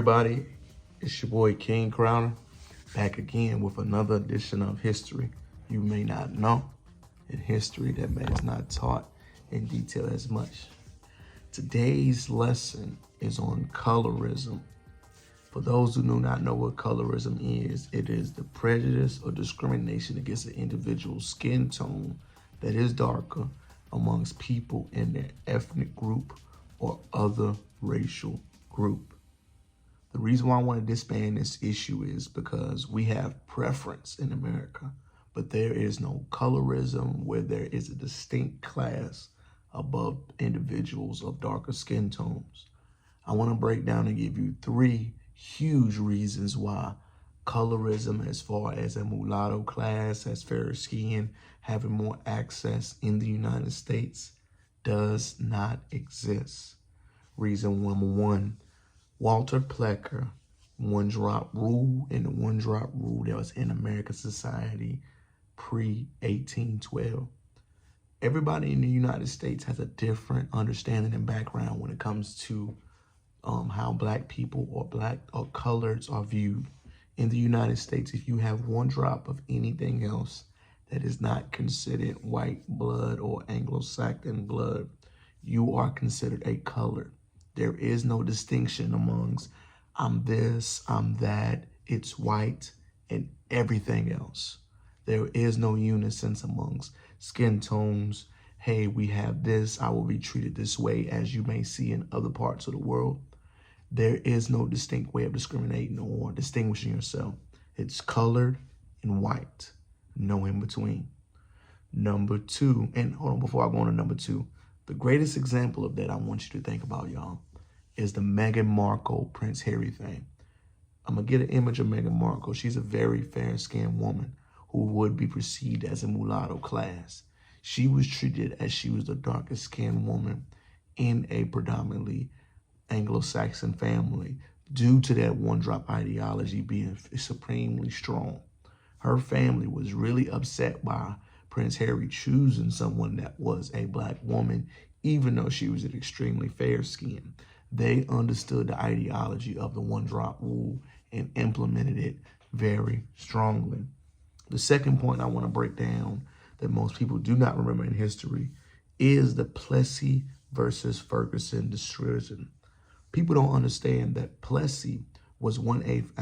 everybody? It's your boy King Crowner, back again with another edition of History You May Not Know, and history that is not taught in detail as much. Today's lesson is on colorism. For those who do not know what colorism is, it is the prejudice or discrimination against an individual's skin tone that is darker amongst people in their ethnic group or other racial group. The reason why I want to disband this issue is because we have preference in America, but there is no colorism where there is a distinct class above individuals of darker skin tones. I want to break down and give you three huge reasons why colorism, as far as a mulatto class, has fairer skin, having more access in the United States, does not exist. Reason number one, Walter Plecker, one-drop rule, and the one-drop rule that was in American society pre-1812. Everybody in the United States has a different understanding and background when it comes to how black people or black or coloreds are viewed. In the United States, if you have one drop of anything else that is not considered white blood or Anglo-Saxon blood, you are considered a colored. There is no distinction amongst I'm this, I'm that, it's white, and everything else. There is no unison amongst skin tones. Hey, we have this, I will be treated this way, as you may see in other parts of the world. There is no distinct way of discriminating or distinguishing yourself. It's colored and white, no in between. Number two, and hold on, before I go on to number two, the greatest example of that I want you to think about, y'all, is the Meghan Markle, Prince Harry thing. I'm going to get an image of Meghan Markle. She's a very fair-skinned woman who would be perceived as a mulatto class. She was treated as she was the darkest-skinned woman in a predominantly Anglo-Saxon family due to that one-drop ideology being supremely strong. Her family was really upset by Prince Harry choosing someone that was a black woman, even though she was an extremely fair-skinned. They understood the ideology of the one-drop rule and implemented it very strongly. The second point I want to break down that most people do not remember in history is the Plessy versus Ferguson decision. People don't understand that Plessy was one-eighth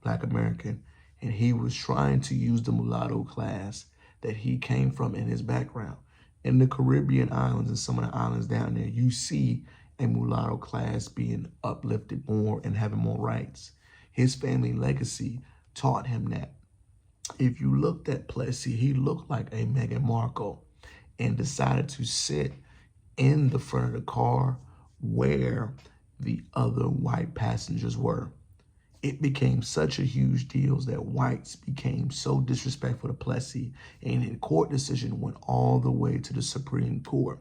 black American, and he was trying to use the mulatto class that he came from in his background. In the Caribbean islands and some of the islands down there, you see a mulatto class being uplifted more and having more rights. His family legacy taught him that. If you looked at Plessy, he looked like a Meghan Markle and decided to sit in the front of the car where the other white passengers were. It became such a huge deal that whites became so disrespectful to Plessy, and a court decision went all the way to the Supreme Court.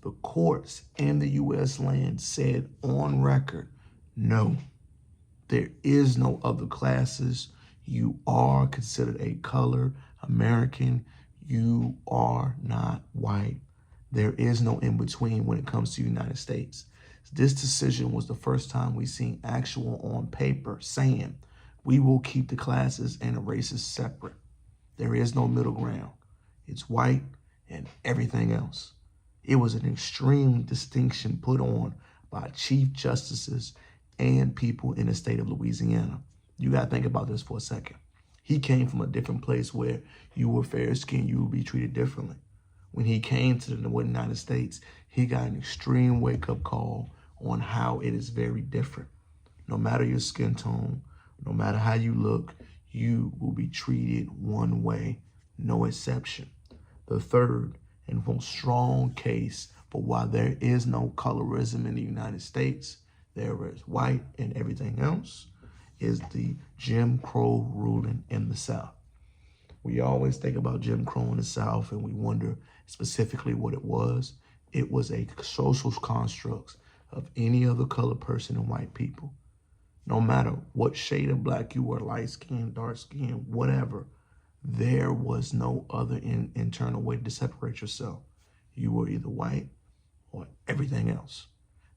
The courts in the U.S. land said on record, no, there is no other classes. You are considered a colored American. You are not white. There is no in-between when it comes to the United States. This decision was the first time we've seen actual on paper saying we will keep the classes and the races separate. There is no middle ground. It's white and everything else. It was an extreme distinction put on by chief justices and people in the state of Louisiana. You got to think about this for a second. He came from a different place where you were fair-skinned, you would be treated differently. When he came to the United States, he got an extreme wake-up call on how it is very different. No matter your skin tone, no matter how you look, you will be treated one way, no exception. The third and most strong case for why there is no colorism in the United States, there is white and everything else, is the Jim Crow ruling in the South. We always think about Jim Crow in the South and we wonder specifically what it was. It was a social construct of any other colored person and white people. No matter what shade of black you were, light skin, dark skin, whatever, there was no other internal way to separate yourself. You were either white or everything else.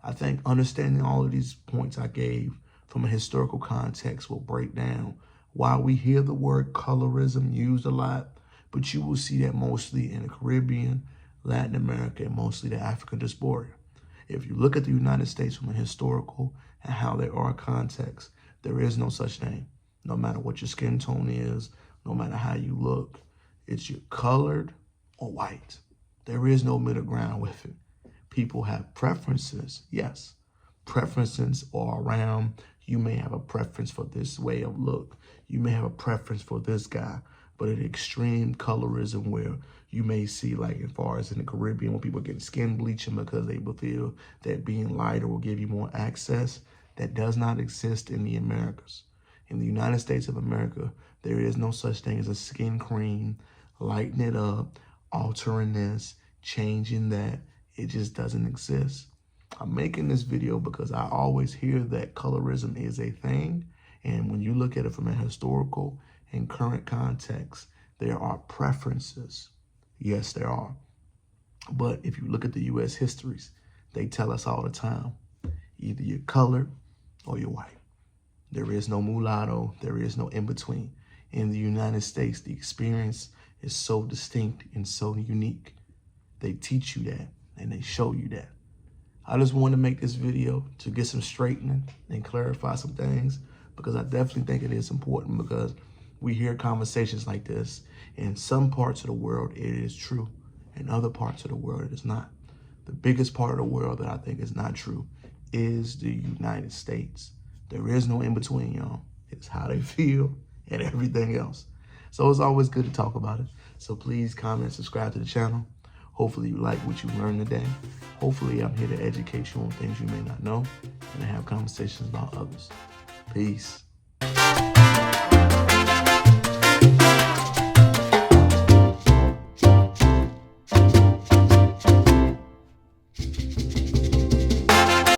I think understanding all of these points I gave from a historical context will break down why we hear the word colorism used a lot, but you will see that mostly in the Caribbean, Latin America, and mostly the African diaspora. If you look at the United States from a historical and how there are contexts, there is no such thing. No matter what your skin tone is, no matter how you look, it's you're colored or white. There is no middle ground with it. People have preferences, yes. Preferences are around, you may have a preference for this way of look. You may have a preference for this guy, but an extreme colorism where you may see, like as far as in the Caribbean, when people get skin bleaching because they will feel that being lighter will give you more access, that does not exist in the Americas. In the United States of America, there is no such thing as a skin cream, lighten it up, altering this, changing that. It just doesn't exist. I'm making this video because I always hear that colorism is a thing. And when you look at it from a historical and current context, there are preferences. Yes, there are. But if you look at the U.S. histories, they tell us all the time, either you're colored or you're white. There is no mulatto. There is no in-between. In the United States, the experience is so distinct and so unique. They teach you that and they show you that. I just wanted to make this video to get some straightening and clarify some things, because I definitely think it is important, because we hear conversations like this. In some parts of the world, it is true. In other parts of the world, it is not. The biggest part of the world that I think is not true is the United States. There is no in-between, y'all. It's how they feel and everything else. So it's always good to talk about it. So please comment, subscribe to the channel. Hopefully you like what you learned today. Hopefully I'm here to educate you on things you may not know and to have conversations about others. Peace.